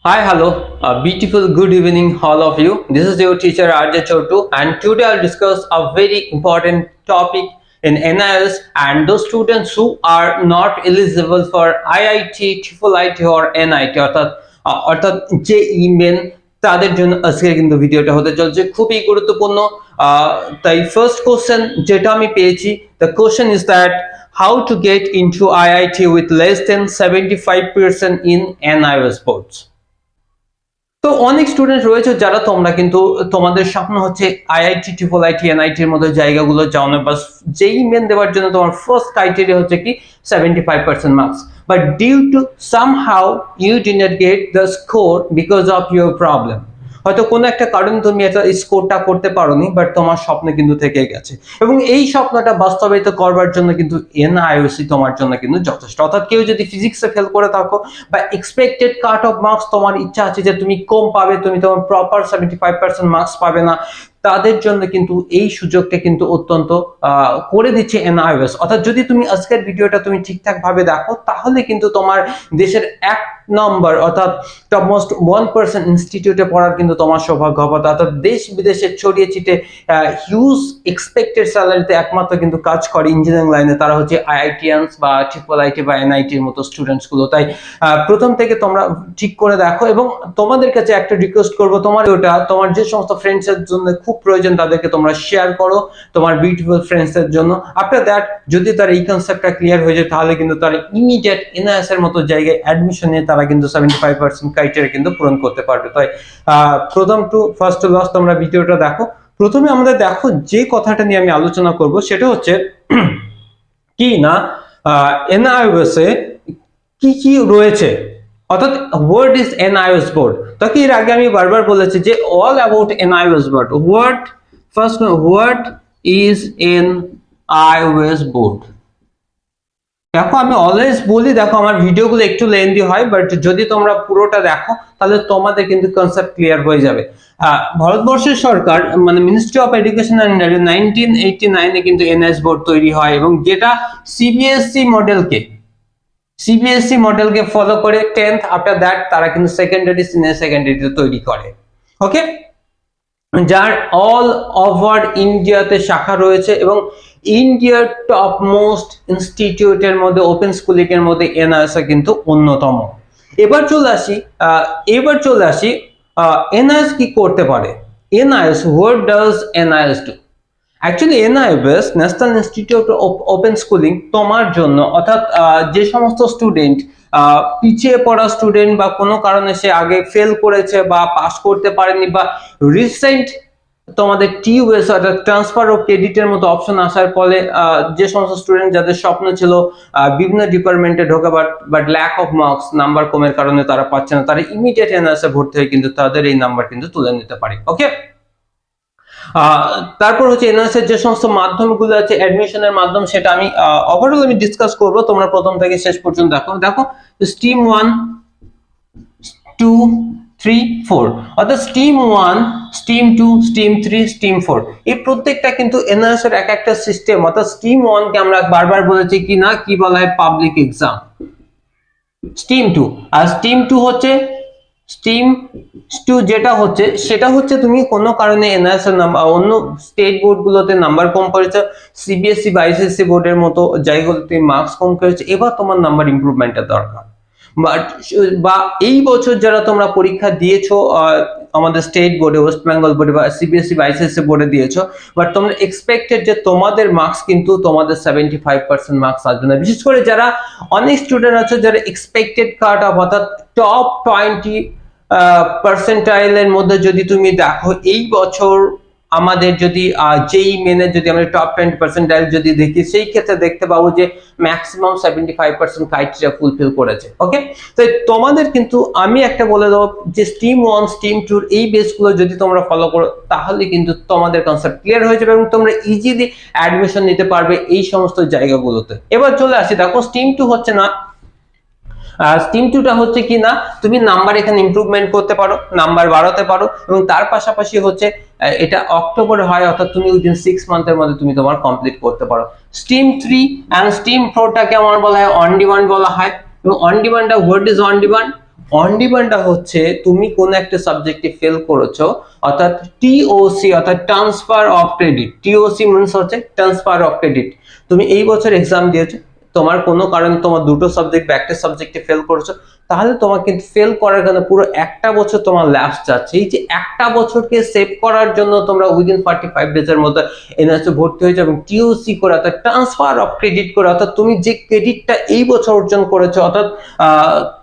Hi, hello, beautiful good evening, all of you. This is your teacher Arjay Chotu, and today I'll discuss a very important topic in NIS and those students who are not eligible for IIT, IIIT or NIT অর্থাৎ JEE main তাদের জন্য আজকে কিন্তু ভিডিওটা হতে চলছে খুবই গুরুত্বপূর্ণ। তাই ফার্স্ট কোশ্চেন যেটা আমি পেয়েছি, the question is that how to get into IIT with less than 75% in NIS boards. তো অনেক স্টুডেন্ট রয়েছে যারা তোমরা কিন্তু তোমাদের স্বপ্ন হচ্ছে আইআইটি, IIIT, NIT এর মতো জায়গাগুলো যাও না, বাস যেই মেন দেওয়ার জন্য তোমার ফার্স্ট ক্রাইটেরিয়া হচ্ছে কি 75% marks, but due to somehow you did not get the score because of your problem. হয়তো কোনো একটা কারণে তুমি এটা স্কোরটা করতে পারোনি, বাট তোমার স্বপ্ন কিন্তু থেকে গেছে এবং এই স্বপ্নটা বাস্তবায়িত করবার জন্য কিন্তু NIOC তোমার জন্য কিন্তু যথেষ্ট। অর্থাৎ কেউ যদি ফিজিক্সে ফেল করে থাকো বা এক্সপেক্টেড কাট অফ মার্কস তোমার ইচ্ছা আছে যে তুমি কম পাবে, তুমি তোমার প্রপার 75% মার্কস পাবে না, তাদের জন্য কিন্তু এই সুযোগটা কিন্তু অত্যন্ত করে দিচ্ছে NIOS। অর্থাৎ যদি তুমি আজকের ভিডিওটা তুমি ঠিকঠাক ভাবে দেখো তাহলে কিন্তু তোমার দেশের এক নম্বর অর্থাৎ টপমোস্ট 1% ইনস্টিটিউটে পড়ার কিন্তু তোমার সৌভাগ্য হবে। অর্থাৎ দেশ বিদেশে ছড়িয়ে ছিটে হিউজ এক্সপেক্টেড স্যালারিতে একমাত্র কিন্তু কাজ করে ইঞ্জিনিয়ারিং লাইনে তারা হচ্ছে IITians বা IIIT বা NIT এর মতো স্টুডেন্টস গুলো। তাই প্রথম থেকে তোমরা ঠিক করে দেখো এবং তোমাদের কাছে একটা রিকোয়েস্ট করবো, তোমার ওটা তোমার যে সমস্ত ফ্রেন্ডস এর জন্য খুব প্রয়োজন তাদেরকে তোমরা শেয়ার করো তোমার বিউটিফুল ফ্রেন্ডস এর জন্য। আফটার দ্যাট যদি তার এই কনসেপ্টটা ক্লিয়ার হয়ে যায় তাহলে কিন্তু তারা ইমিডিয়েট NIS এর মতো জায়গায় অ্যাডমিশন নিয়ে তারা কিন্তু 75% ক্রাইটেরিয়া কিন্তু পূরণ করতে পারবে। তাই প্রথম টু ফার্স্ট টু লাস্ট তোমরা ভিডিওটা দেখো। প্রথমে আমাদের দেখো যে কথাটা নিয়ে আমি আলোচনা করব সেটা হচ্ছে কি না NIOS এ কি কি রয়েছে, অর্থাৎ হোয়াট ইজ NIOS বোর্ড। তাকে এর আগে আমি বারবার বলেছি যে all about NIOS board. What is NIOS board. দেখো আমি অলওয়েজ বলি, দেখো আমার ভিডিওগুলো একটু লেন্দি হয়, বাট যদি তোমরা পুরোটা দেখো তাহলে তোমাদের কিন্তু কনসেপ্ট ক্লিয়ার হয়ে যাবে। ভারতবর্ষের সরকার মানে মিনিস্ট্রি অফ এডুকেশন অ্যান্ড 1989 এ কিন্তু NIOS বোর্ড তৈরি হয় এবং যেটা CBSE মডেলকে ফলো করে 10th আফটার দ্যাট তারা কিন্তু সেকেন্ডারি সিনিয়র সেকেন্ডারিতে তৈরি করে। ওকে, যার অল ওভার ইন্ডিয়াতে শাখা রয়েছে এবং ইন্ডিয়ার টপ মোস্ট ইনস্টিটিউটের মধ্যে ওপেন স্কুলিং এর মধ্যে NIOS কিন্তু অন্যতম। এবার চলে আসি NIOS কি করতে পারে। NIOS, what does NIOS do? Actually NIOS national institute of open schooling তোমার জন্য অর্থাৎ যে সমস্ত স্টুডেন্ট পিছিয়ে পড়া স্টুডেন্ট বা কোনো কারণে সে আগে ফেল করেছে বা পাস করতে পারেনি বা রিসেন্ট তোমাদের TUS অর্থাৎ ট্রান্সফার অফ ক্রেডিটের মতো অপশন আসার ফলে যে সমস্ত স্টুডেন্ট যাদের স্বপ্ন ছিল বিভিন্ন ডিপার্টমেন্টে ঢোকা but lack of marks number কমের কারণে তারা পাচ্ছে না, তারা ইমিডিয়েট NIOS এ ভর্তি হয়ে কিন্তু তাদের এই নাম্বার কিন্তু তুলে নিতে পারে। ওকে, তারপর হচ্ছে NIOS এর যে সমস্ত মাধ্যমগুলো আছে অ্যাডমিশনের মাধ্যম সেটা আমি ওভারঅল আমি ডিসকাস করব, তোমরা প্রথম থেকে শেষ পর্যন্ত দেখো স্ট্রিম 1 2 3 4 অর্থাৎ স্ট্রিম 1 স্ট্রিম 2 স্ট্রিম 3 স্ট্রিম 4 এই প্রত্যেকটা কিন্তু NIOS এর এক একটা সিস্টেম। অর্থাৎ স্ট্রিম 1 কে আমরা বারবার বলেছি কি না কি বলা হয় পাবলিক এক্সাম। স্ট্রিম 2 আর স্ট্রিম 2 হচ্ছে স্ট্রিম 2 যেটা হচ্ছে সেটা হচ্ছে তুমি কোনো কারণে NIOS এর নাম্বার অন্য স্টেট বোর্ড গুলোতে নাম্বার কম করেছো, CBSE বা ICSE বোর্ডের মতো জায়গাগুলোতে মার্কস কম করেছো, এবার তোমার নাম্বার ইমপ্রুভমেন্টের দরকার। বা এই বছর যারা তোমরা পরীক্ষা দিয়েছো আমাদের স্টেট বোর্ডে ওয়েস্ট বেঙ্গল বোর্ডে বা CBSE বা ICSE বোর্ডে দিয়েছো, বাট তোমরা এক্সপেক্টেড যে তোমাদের মার্কস কিন্তু তোমাদের 75% মার্কস আসবে না। বিশেষ করে যারা অনেক স্টুডেন্ট আছে যারা এক্সপেক্টেড কাট অফ অর্থাৎ টপ 20 পার্সেন্টাইলের মধ্যে যদি তুমি দেখো এই বছর আমাদের যদি JEE মেনে যদি আমরা টপ 20% যদি দেখি সেই ক্ষেত্রে দেখতে পাবো যে ম্যাক্সিমাম 75% ক্রাইটেরিয়া ফুলফিল করেছে। ওকে, তো তোমাদের কিন্তু আমি একটা বলে দেবো যে স্ট্রিম 1 স্ট্রিম 2 এই বেসগুলো যদি তোমরা ফলো করো তাহলে কিন্তু তোমাদের কনসেপ্ট ক্লিয়ার হয়ে যাবে এবং তোমরা ইজিলি অ্যাডমিশন নিতে পারবে এই সমস্ত জায়গাগুলোতে। এবার চলে আসি, দেখো স্ট্রিম 2 হচ্ছে না, স্ট্রিম 2টা হচ্ছে কি না তুমি নাম্বার এখানে ইমপ্রুভমেন্ট করতে পারো, নাম্বার বাড়াতে পারো এবং তার পাশাপাশি হচ্ছে এটা অক্টোবরে হয় অর্থাৎ তুমি উইদিন 6 মান্থের মধ্যে তুমি তোমার কমপ্লিট করতে পারো। স্ট্রিম 3 এন্ড স্ট্রিম 4টাকে আমার বলা হয় অন ডিমান্ড বলা হয় এবং অন ডিমান্ডটা what is on demand? On ডিমান্ডটা হচ্ছে তুমি কোন একটা সাবজেক্টে ফেল করেছো, অর্থাৎ টিওসি অর্থাৎ transfer of credit. TOC means হচ্ছে ট্রান্সফার অফ ক্রেডিট। তুমি এই বছর এক্সাম দিয়েছো, তোমার কোনো কারণে তোমার দুটো সাবজেক্ট বা একটা সাবজেক্টে ফেল করেছো, তাহলে তোমার কিন্তু ফেল করার কারণে পুরো একটা বছর তোমার ল্যাপস যাচ্ছে। এই যে একটা বছরকে সেভ করার জন্য তোমরা উইদিন 45 ডেজের মধ্যে এনআইএসে ভর্তি হয়ে যাবে, টিওসি করে অর্থাৎ ট্রান্সফার অফ ক্রেডিট করে, অর্থাৎ তুমি যে ক্রেডিটটা এই বছর অর্জন করেছো, অর্থাৎ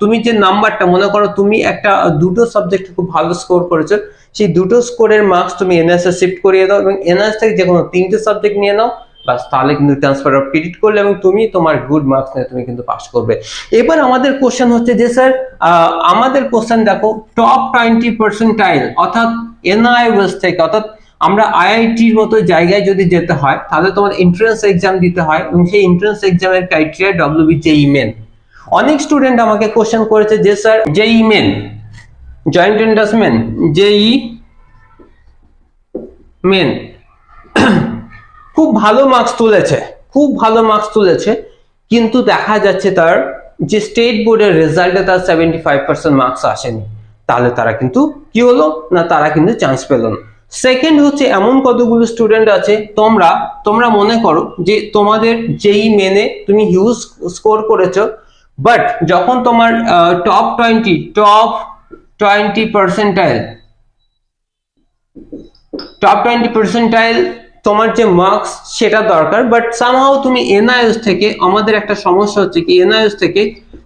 তুমি যে নাম্বারটা, মনে করো তুমি একটা দুটো সাবজেক্টে খুব ভালো স্কোর করেছো, সেই দুটো স্কোরের মার্কস তুমি এনআইএসে শিফট করিয়ে দাও এবং এনআইএস থেকে যে কোনো তিনটে সাবজেক্ট নিয়ে নাও, বাস তাহলে কিন্তু ট্রান্সফার অফ ক্রেডিট করলে এবং তুমি তোমার গুড মার্কস নিয়ে তুমি কিন্তু পাস করবে। এবার আমাদের কোশ্চেন হচ্ছে যে স্যার আমাদের কোশ্চেন দেখো টপ 20% অর্থাৎ এনআইএস থেকে, অর্থাৎ আমরা আইআইটির মতো জায়গায় যদি যেতে হয় তাহলে তোমার এন্ট্রান্স এক্সাম দিতে হয় এবং সেই এন্ট্রান্স এক্সামের ক্রাইটেরিয়া ডব্লিউবি জেইই মেন। অনেক স্টুডেন্ট আমাকে কোশ্চেন করেছে যে sir JEE Main, joint entrance Main, JEE Main খুব ভালো মার্কস তুলেছে, খুব ভালো মার্কস তুলেছে, কিন্তু দেখা যাচ্ছে তার যে স্টেট বোর্ডের রেজাল্টে তার 75% মার্কস আসেনি, তাহলে তারা কিন্তু কি হলো না, তারা কিন্তু চান্স পেল না। সেকেন্ড হচ্ছে এমন কতগুলো স্টুডেন্ট আছে, তোমরা মনে করো যে তোমাদের যেই মেনে তুমি হিউজ স্কোর করেছো, বাট যখন তোমার টপ 20 পার্সেন্টাইল তোমার যে মার্কস সেটা দরকার, বাট সামহাউ তুমি এনআইএস থেকে, আমাদের একটা সমস্যা হচ্ছে কি এনআইএস থেকে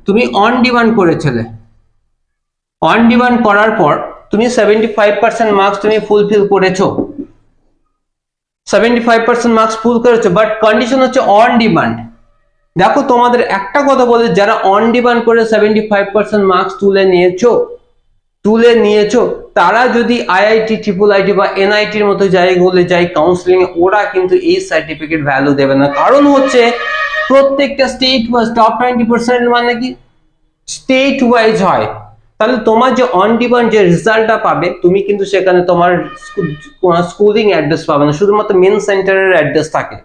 তুমি অন ডিমান্ড করেছিলে, অন ডিমান্ড করার পর তুমি 75% মার্কস তুমি ফুলফিল করেছো, 75% মার্কস ফুল করেছো, বাট কন্ডিশন হচ্ছে অন ডিমান্ড। দেখো তোমাদের একটা কথা বলে, যারা অন ডিমান্ড করে 75% মার্কস তুলে নিয়েছো তারা যদি আইআইটি, ট্রিপল আইটি বা এনআইটির মতো জায়গাগুলো যায় কাউন্সিলিং, ওরা কিন্তু এই সার্টিফিকেট ভ্যালু দেবে না। কারণ হচ্ছে প্রত্যেকটা স্টেট ওয়াইজ টপ 20% মানে কি স্টেট ওয়াইজ হয়, তাহলে তোমার যে অন ডিমান্ড যে রেজাল্টটা পাবে, তুমি কিন্তু সেখানে তোমার স্কুলিং অ্যাড্রেস পাবে না, শুধুমাত্র মেন সেন্টারের অ্যাড্রেস থাকে।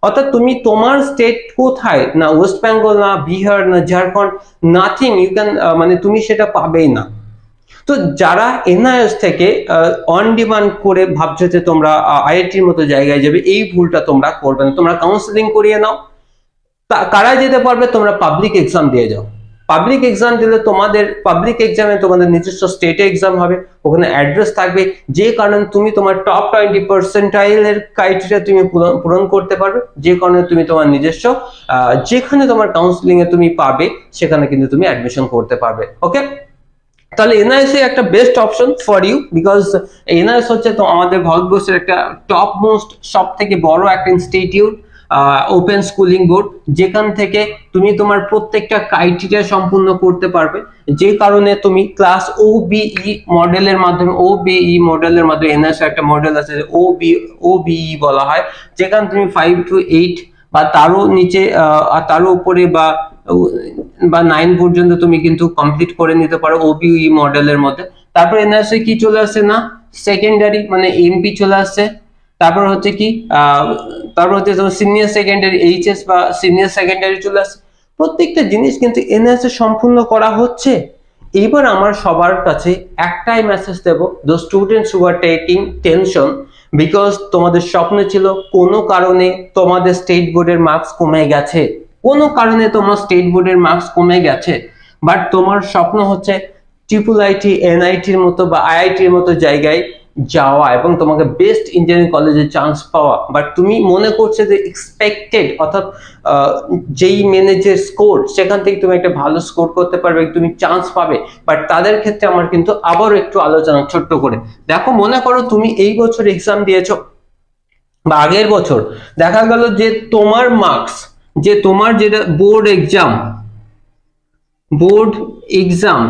অর্থাৎ তুমি তোমার স্টেট কোথায়, না ওয়েস্ট বেঙ্গল, না বিহার, না ঝাড়খণ্ড, নাথিং ইউ ক্যান, মানে তুমি সেটা পাবেই না। তো যারা এনআইএস থেকে অন ডিমান্ড করে ভাবছো যে তোমরা আইআইটির মতো জায়গায় যাবে, এই ভুলটা তোমরা করবে না, তোমরা কাউন্সিলিং করিয়ে নাও। কারা যেতে পারবে, তোমরা পাবলিক এক্সাম দিয়ে যাও। পাবলিক এক্সাম দিলে তোমাদের পাবলিক এক্সামে তোমাদের নিজস্ব স্টেটে এক্সাম হবে, ওখানে অ্যাড্রেস থাকবে, যে কারণে তুমি তোমার টপ 20% ক্রাইটেরিয়া তুমি পূরণ করতে পারবে, যে কারণে তুমি তোমার নিজস্ব যেখানে তোমার কাউন্সিলিং এ তুমি পাবে সেখানে কিন্তু তুমি অ্যাডমিশন করতে পারবে। ওকে, তাহলে এনআইএস একটা best option for you, because NIS হচ্ছে তো আমাদের ভারতবর্ষের একটা টপ মোস্ট সব থেকে বড় একটা ইনস্টিটিউট, ওপেন স্কুলিং বোর্ড, যেখান থেকে তুমি তোমার প্রত্যেকটা ক্রাইটেরিয়া সম্পূর্ণ করতে পারবে, যে কারণে তুমি ক্লাস ওবিই মডেলের মাধ্যমে, এনআইএস একটা মডেল আছে ওবিই বলা হয়, যেখানে তুমি 5 to 8 বা তারও নিচে তারও উপরে বা 9 পর্যন্ত তুমি কিন্তু কমপ্লিট করে নিতে পারো ওবিই মডেলের মধ্যে। তারপর এনআইএসে কি চলে আসছে না, সেকেন্ডারি মানে এমপি চলে আসছে, তারপর হচ্ছে কি তারপর হচ্ছে সিনিয়র সেকেন্ডারি এইচএস বা সিনিয়র সেকেন্ডারি চলে আসছে। প্রত্যেকটা জিনিস কিন্তু এনআইএস এ সম্পূর্ণ করা হচ্ছে। এবার আমার সবার কাছে একটাই মেসেজ দেব, দো students who are taking tension, because তোমাদের স্বপ্ন ছিল কোনো কারণে তোমাদের স্টেট বোর্ডের মার্কস কমে গেছে, কোনো কারণে তোমার স্টেট বোর্ডের মার্কস কমে গেছে, বাট তোমার স্বপ্ন হচ্ছে ট্রিপল আইটি, এনআইটির মতো বা আইআইটির মতো জায়গায় যাওয়া এবং তোমাকে বেস্ট ইঞ্জিনিয়ারিং কলেজে চান্স পাওয়া, বাট তুমি মনে করছো যে এক্সপেক্টেড অর্থাৎ যেই মেনে যে স্কোর সেখান থেকে তুমি একটা ভালো স্কোর করতে পারবে, তুমি চান্স পাবে, বাট তাদের ক্ষেত্রে আমার কিন্তু আবারও একটু আলোচনা ছোট্ট করে দেখো। মনে করো তুমি এই বছর এক্সাম দিয়েছো বা আগের বছর, দেখা গেল যে তোমার মার্কস, যে তোমার যেটা বোর্ড এক্সাম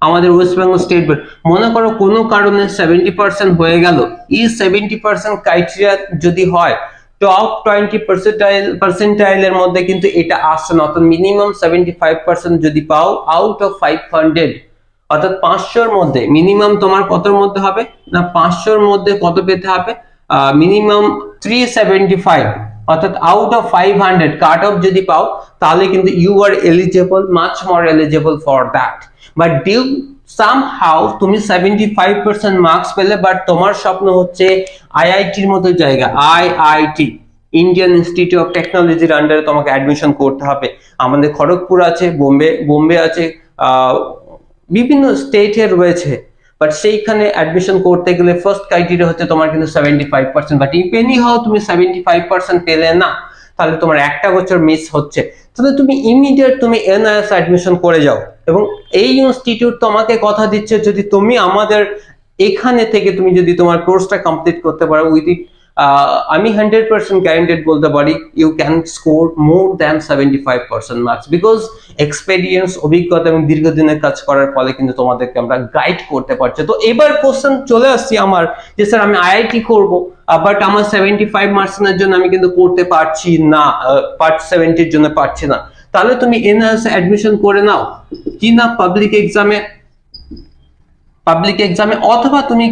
আমাদের ওয়েস্ট বেঙ্গল স্টেট বোর্ড, মনে করো কোনো কারণে 70% হয়ে গেল, এই 70% ক্রাইটেরিয়া যদি হয় টপ 20% মধ্যে কিন্তু এটা আসছে না, অর্থাৎ মিনিমাম 75% যদি পাও আউট অফ 500, অর্থাৎ 500-র মধ্যে মিনিমাম তোমার কতর মধ্যে হবে না, 500-র মধ্যে কত পেতে হবে, মিনিমাম 375, অর্থাৎ আউট অফ 500 কাট অফ যদি পাও, তাহলে কিন্তু you are eligible, much more eligible for that. But due somehow তুমি 75% মার্কস পেলে, বাট তোমার স্বপ্ন হচ্ছে আইআইটির মতো জায়গা, আইআইটি ইন্ডিয়ান ইনস্টিটিউট অফ টেকনোলজির আন্ডারে তোমাকে অ্যাডমিশন করতে হবে। আমাদের খড়গপুর আছে, বোম্বে আছে, বিভিন্ন স্টেটে রয়েছে, বাট সেইখানে অ্যাডমিশন করতে গেলে ফার্স্ট ক্রাইটেরিয়া হচ্ছে তোমার কিন্তু 75%, বাট ইফ এনি হাউ তুমি 75% পেলে না, তাহলে তোমার একটা বছর মিস হচ্ছে, তাহলে তুমি ইমিডিয়েট তুমি এনআইএস অ্যাডমিশন করে যাও। এবং এই ইনস্টিটিউট তোমাকে কথা দিচ্ছে, যদি তুমি আমাদের এখানে থেকে তুমি যদি তোমার কোর্সটা কমপ্লিট করতে পারো উইথ ইট, আমি 100% গ্যারান্টেড বলতে পারি you can score more than 75% marks, because experience, অভিজ্ঞতা এবং দীর্ঘদিনের কাজ করার ফলে কিন্তু তোমাদেরকে আমরা গাইড করতে পারছি। তো এবার কোশ্চেন চলে আসছি আমার, যে স্যার আমি আইআইটি করবো, বাট আমার 75% জন্য আমি কিন্তু করতে পারছি না, পার্ট 70 জন্য পারছি না, তাহলে তুমি এনআইএস অ্যাডমিশন করে নাও কি না পাবলিক এক্সামে, অথবা তুমি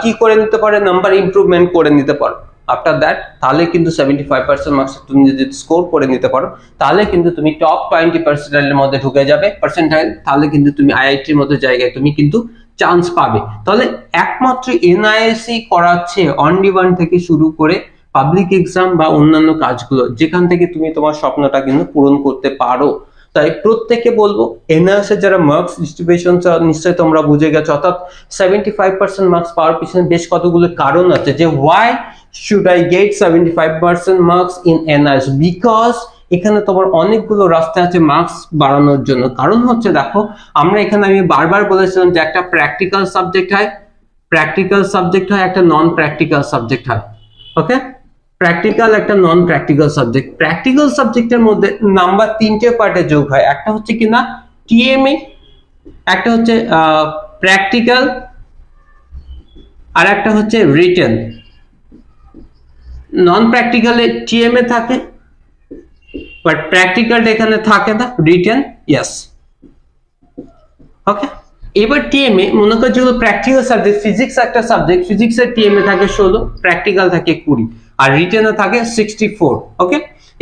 কি করে নিতে পারো, নাম্বার ইমপ্রুভমেন্ট করে নিতে পারো। আফটার দ্যাট তাহলে কিন্তু 75% মার্কস তুমি যদি স্কোর করে নিতে পারো, তাহলে কিন্তু তুমি টপ 20% মধ্যে ঢুকে যাবে পার্সেন্টাইল, তাহলে কিন্তু তুমি আইআইটির মতো জায়গায় তুমি কিন্তু চান্স পাবে। তাহলে একমাত্র এনআইএসই করাচ্ছে অনলি ওয়ান থেকে শুরু করে পাবলিক এক্সাম বা অন্যান্য কাজগুলো, যেখান থেকে তুমি তোমার স্বপ্নটা কিন্তু পূরণ করতে পারো। তাই প্রত্যেককে বলবো, এনআইএস এর যারা মার্কস ডিস্ট্রিবিউশন নিশ্চয়ই তোমরা বুঝে গেছো, অর্থাৎ 75% মার্কস পাওয়ার পিছনে বেশ কতগুলো কারণ আছে, যে why should I get 75% marks in NIS, because এখানে তোমার অনেকগুলো রাস্তা আছে মার্কস বাড়ানোর জন্য। কারণ হচ্ছে দেখো, আমি বারবার বলেছিলাম যে একটা প্র্যাকটিক্যাল সাবজেক্ট হয়, একটা নন প্র্যাকটিক্যাল সাবজেক্ট হয়। ওকে, প্র্যাকটিক্যাল একটা নন প্র্যাকটিক্যাল সাবজেক্ট। প্র্যাকটিক্যাল সাবজেক্টের মধ্যে নাম্বার 3টে পার্টে যোগ হয়, একটা হচ্ছে কিনা টিএমএ, একটা হচ্ছে প্র্যাকটিক্যাল, আর একটা হচ্ছে রিটেন। নন প্র্যাকটিক্যালে টিএমএ থাকে, বাট প্র্যাকটিক্যালটা এখানে থাকে না, রিটেন ইয়েস। ওকে, এবার টিএমএ মনে করো যেগুলো প্র্যাকটিক্যাল সাবজেক্ট, ফিজিক্স একটা সাবজেক্ট, ফিজিক্সের টিএমএ থাকে 16, প্র্যাকটিক্যাল থাকে 20, আর রিটেনে থাকে 64। ওকে,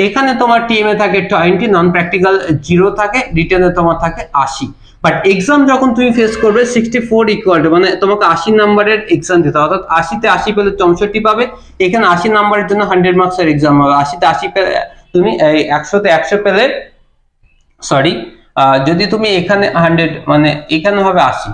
এখানে তোমার টিএমএ থাকে 20, নন প্র্যাকটিক্যাল 0 থাকে, রিটেনে তোমার থাকে 80। বাট এক্সাম যখন তুমি ফেস করবে 64 ইকুয়াল টু, মানে তোমাকে 80 নাম্বারের এক্সাম দিতে হবে, অর্থাৎ 80-তে 80 পেলে 64 পাবে। এখানে 80 নাম্বারের জন্য 100 মার্কসের এক্সাম হবে। 80-তে 80 পেলে তুমি 100-তে 100 পেলে, সরি, যদি তুমি এখানে 100, মানে এখানে হবে 80,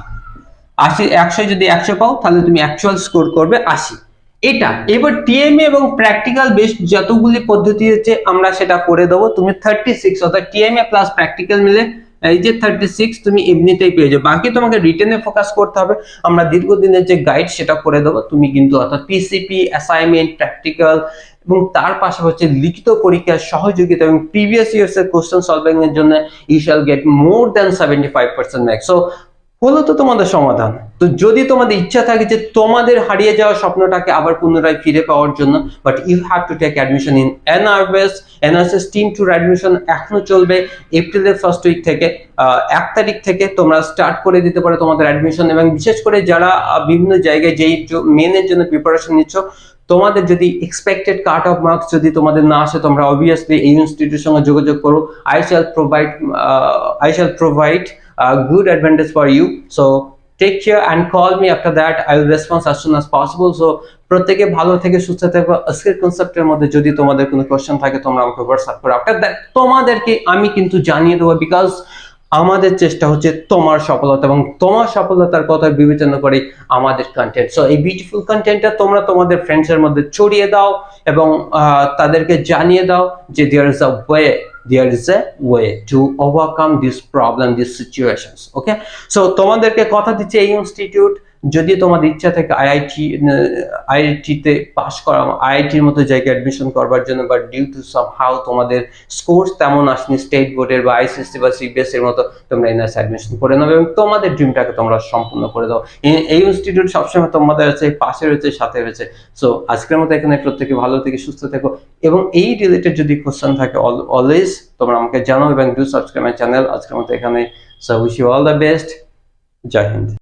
100 যদি 100 পাও, তাহলে তুমি অ্যাকচুয়াল স্কোর করবে 80। এটা এবার টিএমএ এবং প্র্যাকটিক্যাল বেসড যতগুলি পদ্ধতি আছে আমরা সেটা করে দেবো। তুমি 36, অর্থাৎ টিএমএ প্লাস প্র্যাকটিক্যাল মিলে এই যে 36 তুমি এমনিতেই পেয়ে যাবে। বাকি তোমাকে রিটেনে ফোকাস করতে হবে, আমরা দীর্ঘদিনের যে গাইড সেটা করে দেবো। তুমি কিন্তু অর্থাৎ পিসিপি, অ্যাসাইনমেন্ট, প্র্যাকটিক্যাল এবং তার পাশাপাশি লিখিত পরীক্ষার সহযোগিতা এবং প্রিভিয়াস ইয়ার্স এর কোশ্চেন সলভিং এর জন্য you shall get more than 75% marks. So হলো তো তোমাদের সমাধান। তো যদি তোমাদের ইচ্ছা থাকে যে তোমাদের হারিয়ে যাওয়া স্বপ্নটাকে আবার পুনরায় ফিরে পাওয়ার জন্য, but you have to take admission in NRS টিম টুর অ্যাডমিশন এখনো চলবে। এপ্রিলের ফার্স্ট উইক থেকে 1 তারিখ থেকে তোমরা স্টার্ট করে দিতে পারো তোমাদের অ্যাডমিশন। এবং বিশেষ করে যারা বিভিন্ন জায়গায় যেই মেনের জন্য প্রিপারেশন নিচ্ছ, তোমাদের যদি এক্সপেক্টেড কাট অফ মার্কস যদি তোমাদের না আসে, তোমরা অবভিয়াসলি এই ইনস্টিটিউটের সঙ্গে যোগাযোগ করো। I shall provide good advantage for you. So take care and call me. After that I will respond as soon as possible. So প্রত্যেকে ভালো থেকে সুস্থ থেকো। আজকের কনসেপ্টের মধ্যে যদি তোমাদের কোনো কোশ্চেন থাকে তোমরা আমাকে হোয়াটসঅ্যাপ করো। আফটার দ্যাট তোমাদেরকে আমি কিন্তু জানিয়ে দেবো, বিকজ আমাদের চেষ্টা হচ্ছে তোমার সফলতা, এবং তোমার সফলতার কথা বিবেচনা করে আমাদের কন্টেন্ট। সো এই বিউটিফুল কন্টেন্টটা তোমরা তোমাদের ফ্রেন্ডসের মধ্যে ছড়িয়ে দাও এবং তাদেরকে জানিয়ে দাও যে there is a way to overcome this problem, these situations. Okay, so তোমাদেরকে কথা দিচ্ছে এই ইনস্টিটিউট, যদি তোমাদের ইচ্ছা থাকে আইআইটিতে পাস করা, আইআইটির মতো জায়গায় অ্যাডমিশন করবার জন্য, বাট ডিউ টু সামহাউ তোমাদের স্কোর তেমন আসেনি স্টেট বোর্ডের বা আইসিএসসি বা সিবিএসসি এর মতো, তোমরা এনআরএস অ্যাডমিশন করে নাও এবং তোমাদের ড্রিমটাকে তোমরা সম্পূর্ণ করে দাও। এই ইনস্টিটিউট সবসময় তোমাদের আছে, পাশে রয়েছে, সাথে রয়েছে। সো আজকের মতো এখানে প্রত্যেকে ভালো থেকে সুস্থ থেকো, এবং এই রিলেটেড যদি কোশ্চেন থাকে অলওয়েজ তোমরা আমাকে জানাও এবং ডু সাবস্ক্রাইব মাই চ্যানেল। আজকের মতো এখানে, so wish you all the best. জয় হিন্দ।